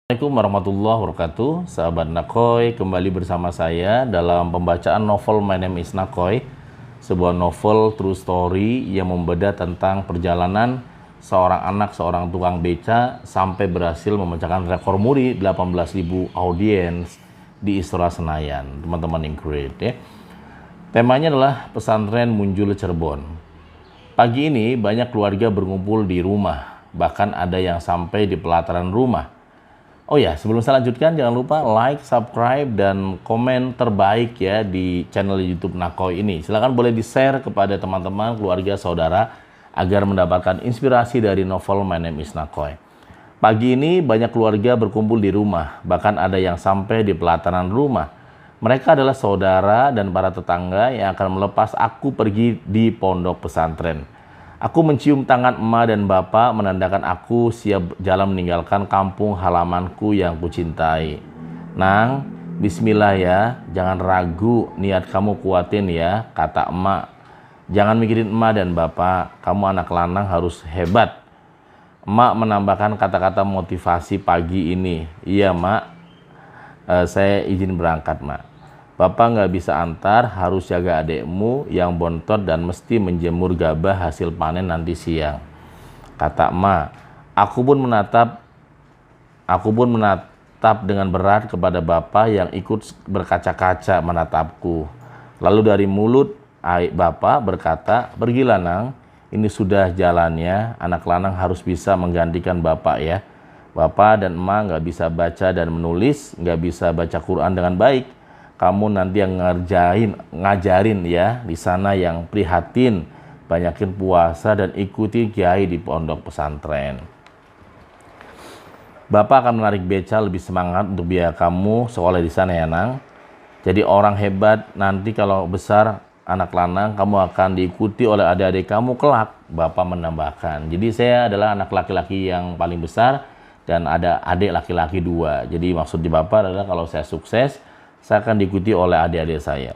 Assalamualaikum warahmatullahi wabarakatuh. Sahabat Nakoy, kembali bersama saya dalam pembacaan novel My Name is Nakoy, sebuah novel true story yang membedah tentang perjalanan seorang anak, seorang tukang beca sampai berhasil memecahkan rekor muri 18.000 audiens di Istora Senayan. Teman-teman yang great ya. Temanya adalah pesantren Munjul Cirebon. Pagi ini banyak keluarga berkumpul di rumah, bahkan ada yang sampai di pelataran rumah. Oh ya, sebelum saya lanjutkan, jangan lupa like, subscribe, dan komen terbaik ya di channel YouTube Nakoy ini. Silahkan boleh di-share kepada teman-teman, keluarga, saudara, agar mendapatkan inspirasi dari novel My Name is Nakoy. Pagi ini banyak keluarga berkumpul di rumah, bahkan ada yang sampai di pelataran rumah. Mereka adalah saudara dan para tetangga yang akan melepas aku pergi di pondok pesantren. Aku mencium tangan emak dan bapak menandakan aku siap jalan meninggalkan kampung halamanku yang kucintai. Nang, bismillah ya, jangan ragu, niat kamu kuatin ya, kata emak. Jangan mikirin emak dan bapak, kamu anak lanang harus hebat. Emak menambahkan kata-kata motivasi pagi ini. Iya mak, saya izin berangkat mak. Bapak nggak bisa antar, harus jaga adekmu yang bontot dan mesti menjemur gabah hasil panen nanti siang. Kata emak, aku pun menatap dengan berat kepada bapak yang ikut berkaca-kaca menatapku. Lalu dari mulut bapak berkata, pergilah nang, ini sudah jalannya, anak lanang harus bisa menggantikan bapak ya. Bapak dan emak nggak bisa baca dan menulis, nggak bisa baca Quran dengan baik. Kamu nanti yang ngajarin ya di sana, yang prihatin, banyakin puasa dan ikuti kiai di pondok pesantren. Bapak akan menarik beca lebih semangat untuk biaya kamu sekolah di sana ya nang. Jadi orang hebat nanti kalau besar anak lanang, kamu akan diikuti oleh adik-adik kamu kelak. Bapak menambahkan. Jadi saya adalah anak laki-laki yang paling besar dan ada adik laki-laki 2. Jadi maksud di bapak adalah kalau saya sukses, saya akan diikuti oleh adik-adik saya.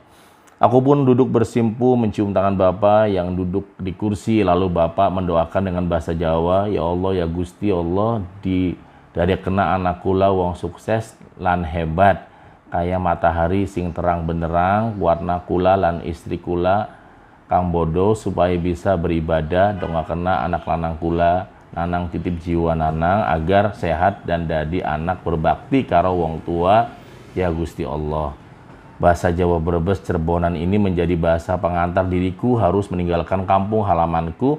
Aku pun duduk bersimpu mencium tangan bapak yang duduk di kursi, lalu bapak mendoakan dengan bahasa Jawa, ya Allah ya Gusti Allah, dari kena anak kula wong sukses lan hebat, kaya matahari sing terang benderang, buatna kula lan istri kula kang bodoh supaya bisa beribadah, donga kena anak lanang kula, nanang titip jiwa nanang agar sehat dan dadi anak berbakti karo wong tua, ya Gusti Allah. Bahasa Jawa Brebes Cirebonan ini menjadi bahasa pengantar diriku harus meninggalkan kampung halamanku.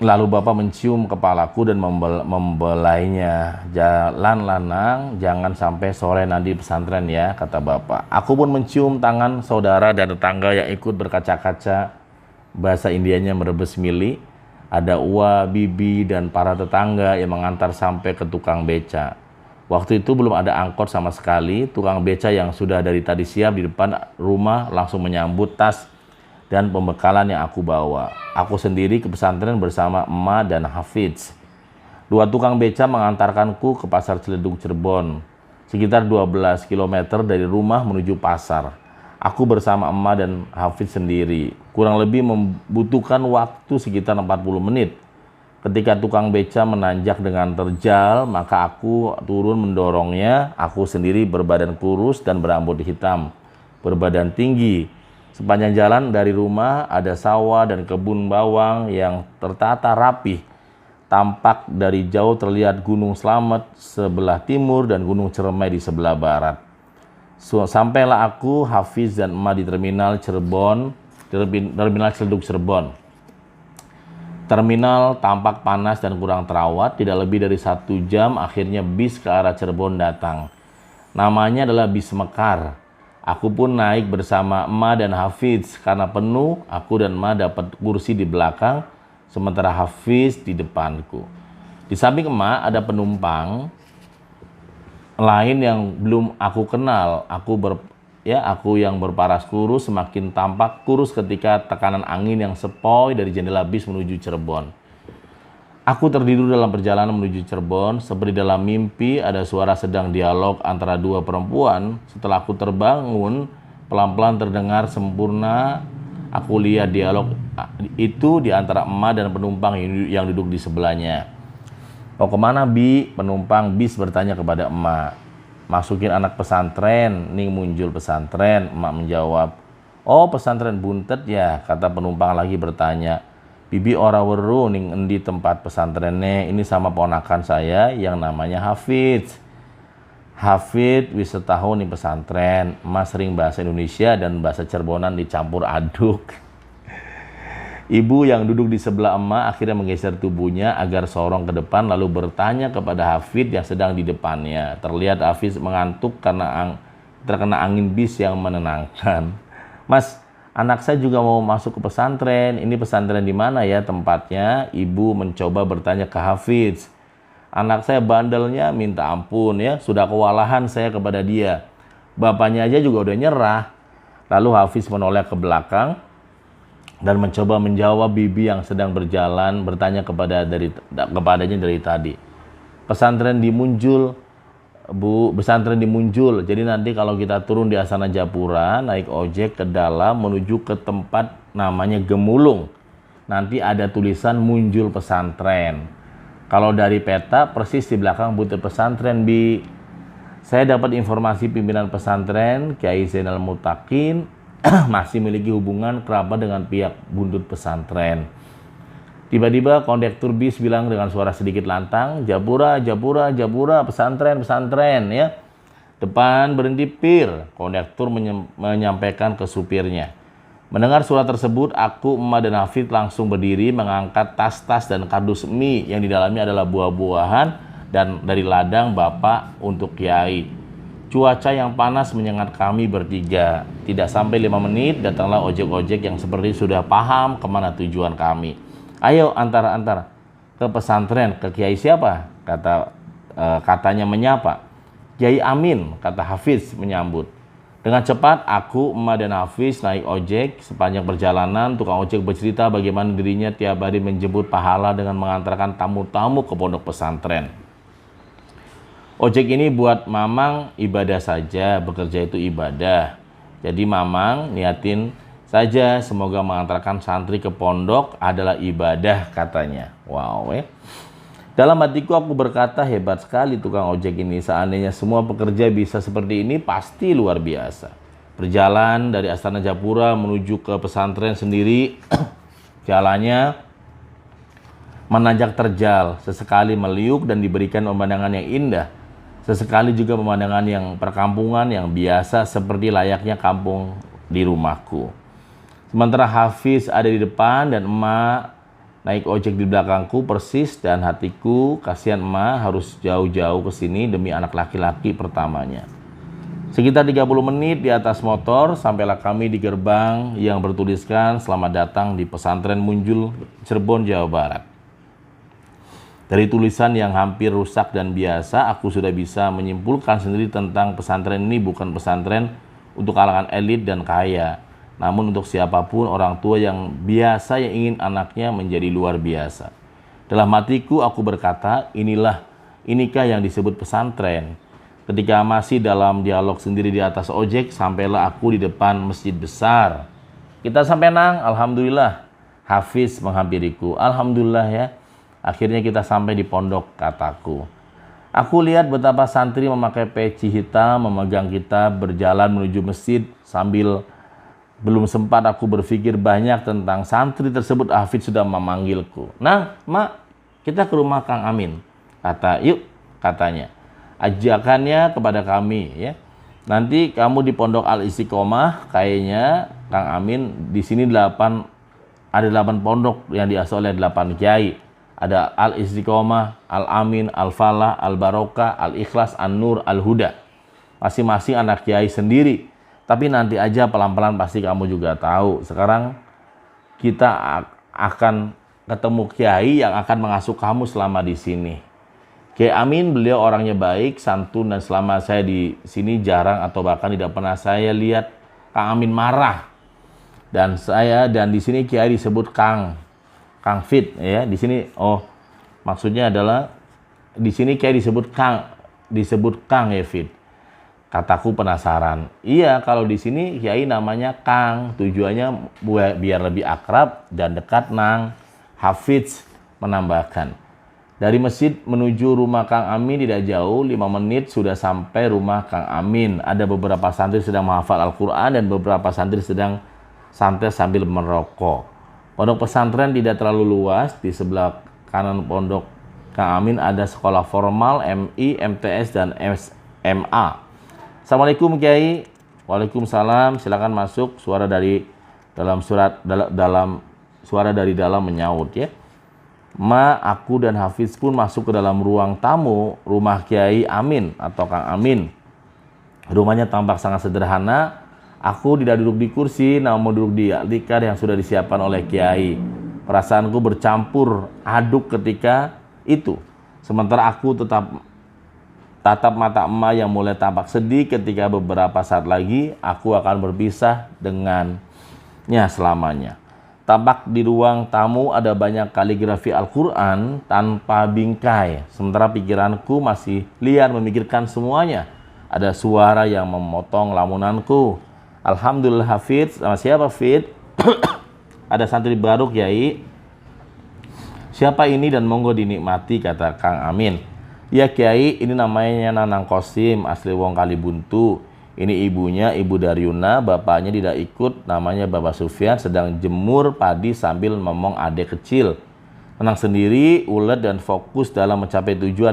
Lalu bapak mencium kepalaku dan membelainya. Jalan lanang, jangan sampai sore nanti pesantren ya, kata bapak. Aku pun mencium tangan saudara dan tetangga yang ikut berkaca-kaca. Bahasa Indianya merebes mili. Ada uwa, bibi, dan para tetangga yang mengantar sampai ke tukang beca. Waktu itu belum ada angkot sama sekali. Tukang beca yang sudah dari tadi siap di depan rumah langsung menyambut tas dan pembekalan yang aku bawa. Aku sendiri ke pesantren bersama emak dan Hafiz. 2 tukang beca mengantarkanku ke pasar Ciledug Cirebon, sekitar 12 km dari rumah menuju pasar. Aku bersama emak dan Hafiz sendiri. Kurang lebih membutuhkan waktu sekitar 40 menit. Ketika tukang beca menanjak dengan terjal, maka aku turun mendorongnya. Aku sendiri berbadan kurus dan berambut hitam, berbadan tinggi. Sepanjang jalan dari rumah ada sawah dan kebun bawang yang tertata rapih. Tampak dari jauh terlihat Gunung Slamet sebelah timur dan Gunung Ciremai di sebelah barat. Sampailah aku, Hafiz, dan emak di terminal Ciledug Cirebon. Terminal tampak panas dan kurang terawat. Tidak lebih dari 1 jam akhirnya bis ke arah Cirebon datang. Namanya adalah bis Mekar. Aku pun naik bersama emak dan Hafiz. Karena penuh, aku dan emak dapat kursi di belakang, sementara Hafiz di depanku. Di samping emak ada penumpang lain yang belum aku kenal. Aku yang berparas kurus semakin tampak kurus ketika tekanan angin yang sepoi dari jendela bis menuju Cirebon. Aku tertidur dalam perjalanan menuju Cirebon. Seperti dalam mimpi ada suara sedang dialog antara 2 perempuan. Setelah aku terbangun, pelan-pelan terdengar sempurna. Aku lihat dialog itu di antara emak dan penumpang yang duduk di sebelahnya. Mau kemana Bi? Penumpang bis bertanya kepada emak. Masukin anak pesantren, ning muncul pesantren. Emak menjawab, oh pesantren buntet ya, kata penumpang lagi bertanya. Bibi ora weru ning endi tempat pesantrennya, ini sama ponakan saya yang namanya Hafidz. Hafid wis setahun di pesantren, emak sering bahasa Indonesia dan bahasa Cirebonan dicampur aduk. Ibu yang duduk di sebelah emak akhirnya menggeser tubuhnya agar sorong ke depan lalu bertanya kepada Hafid yang sedang di depannya. Terlihat Hafid mengantuk karena terkena angin bis yang menenangkan. Mas, anak saya juga mau masuk ke pesantren. Ini pesantren di mana ya tempatnya? Ibu mencoba bertanya ke Hafid. Anak saya bandelnya minta ampun ya, sudah kewalahan saya kepada dia. Bapaknya aja juga udah nyerah. Lalu Hafiz menoleh ke belakang dan mencoba menjawab bibi yang sedang berjalan bertanya kepadanya dari tadi. Pesantren di Munjul, Bu, pesantren di Munjul. Jadi nanti kalau kita turun di Astana Japura, naik ojek ke dalam menuju ke tempat namanya Gemulung. Nanti ada tulisan Munjul Pesantren. Kalau dari peta persis di belakang buntut pesantren, Bi. Saya dapat informasi pimpinan pesantren Kiai Zainal Mutakin masih memiliki hubungan kerabat dengan pihak buntut pesantren. Tiba-tiba kondektur bis bilang dengan suara sedikit lantang, Japura, Japura, Japura, pesantren, pesantren ya. Depan berhenti pir, kondektur menyampaikan ke supirnya. Mendengar suara tersebut, aku, emak, dan Hafid langsung berdiri mengangkat tas-tas dan kardus mie yang di dalamnya adalah buah-buahan dan dari ladang bapak untuk Kiai. Cuaca yang panas menyengat kami bertiga. Tidak sampai 5 menit datanglah ojek-ojek yang seperti sudah paham kemana tujuan kami. Ayo antar ke pesantren, ke Kiai siapa? Katanya menyapa. Kiai Amin, kata Hafiz menyambut. Dengan cepat, aku, emak, dan Hafiz naik ojek. Sepanjang perjalanan, tukang ojek bercerita bagaimana dirinya tiap hari menjemput pahala dengan mengantarkan tamu-tamu ke pondok pesantren. Ojek ini buat Mamang ibadah saja, bekerja itu ibadah. Jadi Mamang niatin saja semoga mengantarkan santri ke pondok adalah ibadah katanya. Wow ya. Dalam hatiku aku berkata, hebat sekali tukang ojek ini. Seandainya semua pekerja bisa seperti ini, pasti luar biasa. Berjalan dari Astana Japura menuju ke pesantren sendiri, jalannya menanjak terjal, sesekali meliuk dan diberikan pemandangan yang indah. Sesekali juga pemandangan yang perkampungan yang biasa seperti layaknya kampung di rumahku. Sementara Hafiz ada di depan dan emak naik ojek di belakangku persis, dan hatiku kasihan emak harus jauh-jauh ke sini demi anak laki-laki pertamanya. Sekitar 30 menit di atas motor sampailah kami di gerbang yang bertuliskan selamat datang di pesantren Munjul, Cirebon, Jawa Barat. Dari tulisan yang hampir rusak dan biasa, aku sudah bisa menyimpulkan sendiri tentang pesantren ini bukan pesantren untuk kalangan elit dan kaya. Namun untuk siapapun orang tua yang biasa yang ingin anaknya menjadi luar biasa. Dalam hatiku aku berkata, inikah yang disebut pesantren. Ketika masih dalam dialog sendiri di atas ojek, sampailah aku di depan masjid besar. Kita sampai nang, alhamdulillah. Hafiz menghampiriku, alhamdulillah ya. Akhirnya kita sampai di pondok, kataku. Aku lihat betapa santri memakai peci hitam, memegang kitab, berjalan menuju masjid sambil belum sempat aku berpikir banyak tentang santri tersebut, Hafid sudah memanggilku. Nah, mak, kita ke rumah Kang Amin. Yuk, katanya. Ajakannya kepada kami, ya. Nanti kamu di Pondok Al Istiqomah, kayaknya Kang Amin di sini ada 8 pondok yang diasuh oleh 8 kiai. Ada Al Istiqomah, Al Amin, Al Falah, Al Barokah, Al Ikhlas, An Nur, Al Huda. Masing-masing anak kiai sendiri. Tapi nanti aja pelan-pelan pasti kamu juga tahu. Sekarang kita akan ketemu kiai yang akan mengasuh kamu selama di sini. Kiai Amin, beliau orangnya baik, santun, dan selama saya di sini jarang atau bahkan tidak pernah saya lihat Kang Amin marah. Dan di sini kiai disebut Kang Fit ya. Di sini maksudnya adalah di sini kiai disebut Kang ya Fit. Kataku penasaran. Iya, kalau di sini kiai namanya Kang, tujuannya biar lebih akrab dan dekat nang. Hafiz menambahkan. Dari masjid menuju rumah Kang Amin tidak jauh, 5 menit sudah sampai rumah Kang Amin. Ada beberapa santri sedang menghafal Al-Quran dan beberapa santri sedang santai sambil merokok. Pondok pesantren tidak terlalu luas. Di sebelah kanan pondok Kang Amin ada sekolah formal, MI, MTS, dan SMA. Assalamualaikum Kiai. Waalaikumsalam. Silakan masuk. Suara dari dalam menyaut ya. Aku dan Hafiz pun masuk ke dalam ruang tamu rumah Kiai Amin atau Kang Amin. Rumahnya tampak sangat sederhana. Aku tidak duduk di kursi, namun duduk di tikar yang sudah disiapkan oleh Kiai. Perasaanku bercampur aduk ketika itu. Sementara aku tetap tatap mata emak yang mulai tampak sedih ketika beberapa saat lagi aku akan berpisah dengannya selamanya. Tampak di ruang tamu ada banyak kaligrafi Al-Quran tanpa bingkai. Sementara pikiranku masih liar memikirkan semuanya. Ada suara yang memotong lamunanku. Alhamdulillah Hafidz. Sama siapa Fid? Ada santri baru Kiai. Siapa ini dan monggo dinikmati, kata Kang Amin. Ya Kiai, ini namanya Nanang Kosim, asli wong Kalibuntu. Ini ibunya, Ibu Daryuna, bapaknya tidak ikut, namanya Bapak Sufyan, sedang jemur padi sambil ngomong adek kecil. Tenang sendiri, ulet dan fokus dalam mencapai tujuan.